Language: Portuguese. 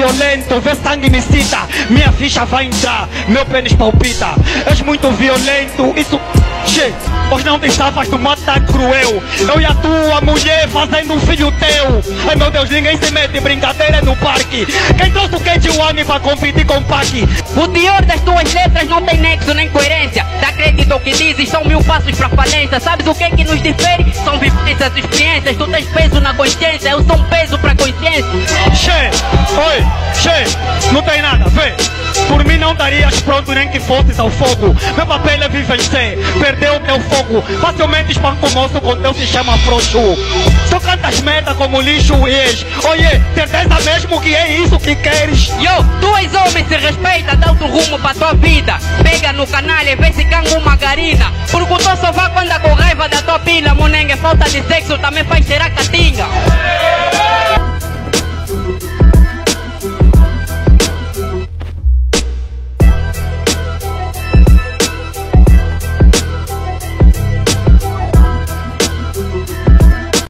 violento, vê sangue me cita, minha ficha vai entrar, meu pênis palpita. És muito violento, isso... Che, pois não te safas do modo tão cruel. Eu e a tua mulher fazendo um filho teu. Ai meu Deus, ninguém se mete em brincadeira no parque. Quem trouxe o KG1 para competir com o Pac? O teor das tuas letras não tem nexo nem coerência. Dá crédito ao que dizes, são 1000 passos pra falência. Sabes o que é que nos difere? São vivências, experiências. Tu tens peso na consciência, eu sou um peso pra consciência. Che, oi, che, não tem nada, vê. Por mim não estarias pronto nem que fosses ao fogo. Meu papel é vivenciar, perder o teu fogo. Facilmente espanco o moço quando teu se chama frouxo. Tu cantas merda como lixo e és. Oye, certeza mesmo que é isso que queres? Yo, tu és homem, se respeita, dá outro rumo pra tua vida. Pega no canal e vê se canga uma garina. Porque o teu sofá quando com raiva da tua pila. Monengue, falta de sexo também faz cheirar catinga.